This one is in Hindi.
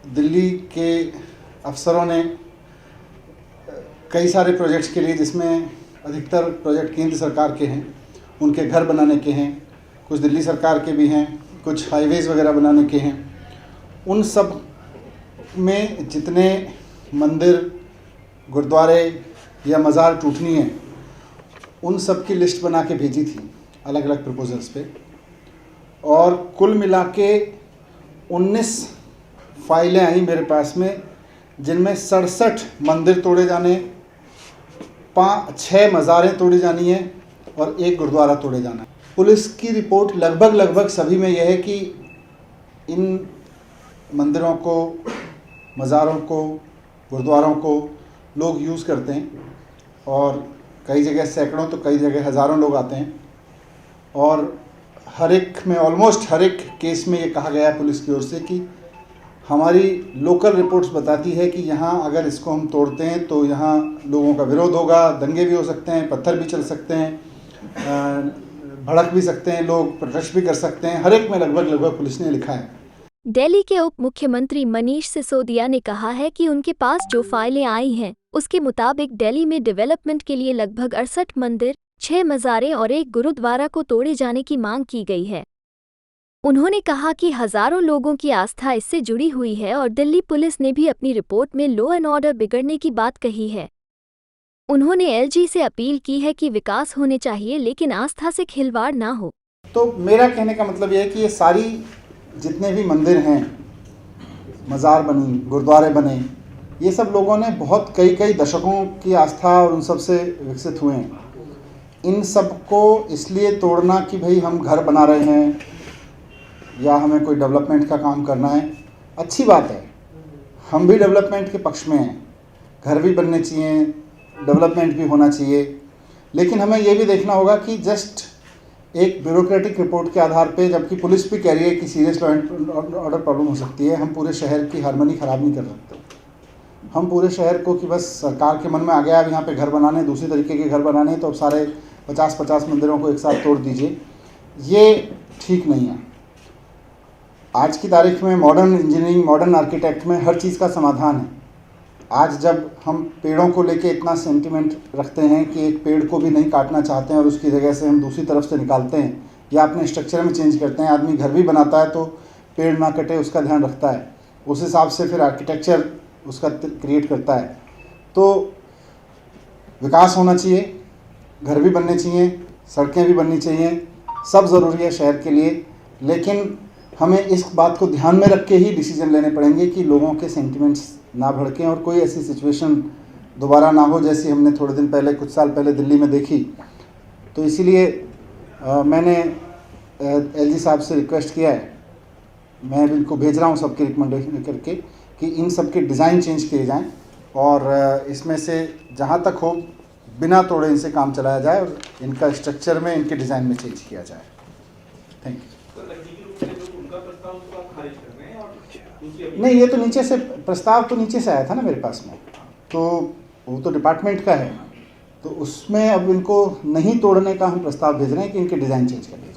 दिल्ली के अफसरों ने कई सारे प्रोजेक्ट्स के लिए, जिसमें अधिकतर प्रोजेक्ट केंद्र सरकार के हैं, उनके घर बनाने के हैं, कुछ दिल्ली सरकार के भी हैं, कुछ हाईवेज़ वगैरह बनाने के हैं। उन सब में जितने मंदिर, गुरुद्वारे या मज़ार टूटनी है, उन सब की लिस्ट बना के भेजी थी अलग अलग प्रपोजल्स पे, और कुल मिला के 19 फाइलें आई मेरे पास में, जिनमें 67 मंदिर तोड़े जाने, 6 मज़ारें तोड़ी जानी है और 1 गुरुद्वारा तोड़े जाना है। पुलिस की रिपोर्ट लगभग सभी में यह है कि इन मंदिरों को, मज़ारों को, गुरुद्वारों को लोग यूज़ करते हैं, और कई जगह सैकड़ों तो कई जगह हज़ारों लोग आते हैं। और हर एक में, ऑलमोस्ट हर एक केस में ये कहा गया है पुलिस की ओर से कि हमारी लोकल रिपोर्ट्स बताती है कि यहाँ अगर इसको हम तोड़ते हैं तो यहाँ लोगों का विरोध होगा, दंगे भी हो सकते हैं, पत्थर भी चल सकते हैं, भड़क भी सकते हैं, लोग प्रोटेस्ट भी कर सकते हैं। हर एक में लगभग पुलिस ने लिखा है। दिल्ली के उप मुख्यमंत्री मनीष सिसोदिया ने कहा है कि उनके पास जो फाइलें आई हैं, उसके मुताबिक दिल्ली में डेवलपमेंट के लिए लगभग 68 मंदिर, 6 मज़ारें और 1 गुरुद्वारा को तोड़े जाने की मांग की गई है। उन्होंने कहा कि हजारों लोगों की आस्था इससे जुड़ी हुई है और दिल्ली पुलिस ने भी अपनी रिपोर्ट में लॉ एंड ऑर्डर बिगड़ने की बात कही है। उन्होंने एलजी से अपील की है कि विकास होने चाहिए, लेकिन आस्था से खिलवाड़ ना हो। तो मेरा कहने का मतलब यह है कि ये सारी जितने भी मंदिर हैं, मज़ार बनी, गुरुद्वारे बने, ये सब लोगों ने बहुत कई दशकों की आस्था और उन सब से विकसित हुए हैं। इन सब को इसलिए तोड़ना कि भाई हम घर बना रहे हैं या हमें कोई डेवलपमेंट का काम करना है, अच्छी बात है, हम भी डेवलपमेंट के पक्ष में हैं, घर भी बनने चाहिए, डेवलपमेंट भी होना चाहिए, लेकिन हमें ये भी देखना होगा कि जस्ट एक ब्यूरोक्रेटिक रिपोर्ट के आधार पे, जबकि पुलिस भी कह रही है कि serious law and order problem हो सकती है, हम पूरे शहर की हार्मनी ख़राब नहीं कर सकते। हम पूरे शहर को कि बस सरकार के मन में आ गया अब यहाँ पे घर बनाने, दूसरी तरीके के घर बनाने, तो अब सारे 50-50 मंदिरों को एक साथ तोड़ दीजिए, ये ठीक नहीं है। आज की तारीख में मॉडर्न इंजीनियरिंग, मॉडर्न आर्किटेक्ट में हर चीज़ का समाधान है। आज जब हम पेड़ों को लेके इतना सेंटिमेंट रखते हैं कि एक पेड़ को भी नहीं काटना चाहते हैं और उसकी जगह से हम दूसरी तरफ से निकालते हैं या अपने स्ट्रक्चर में चेंज करते हैं, आदमी घर भी बनाता है तो पेड़ ना कटे उसका ध्यान रखता है, उस हिसाब से फिर आर्किटेक्चर उसका क्रिएट करता है। तो विकास होना चाहिए, घर भी बनने चाहिए, सड़कें भी बननी चाहिए, सब ज़रूरी है शहर के लिए, लेकिन हमें इस बात को ध्यान में रख के ही डिसीजन लेने पड़ेंगे कि लोगों के सेंटिमेंट्स ना भड़कें और कोई ऐसी सिचुएशन दोबारा ना हो जैसी हमने थोड़े दिन पहले, कुछ साल पहले दिल्ली में देखी। तो इसीलिए मैंने एलजी साहब से रिक्वेस्ट किया है, मैं इनको भेज रहा हूँ सबके रिकमेंडेशन करके कि इन सब के डिज़ाइन चेंज किए जाएं और इसमें से जहाँ तक हो बिना तोड़े इनसे काम चलाया जाए और इनका स्ट्रक्चर में, इनके डिज़ाइन में चेंज किया जाए। Thank you. नहीं, ये तो नीचे से प्रस्ताव तो नीचे से आया था ना मेरे पास में, तो वो तो डिपार्टमेंट का है, तो उसमें अब इनको नहीं तोड़ने का हम प्रस्ताव भेज रहे हैं कि इनके डिज़ाइन चेंज करें।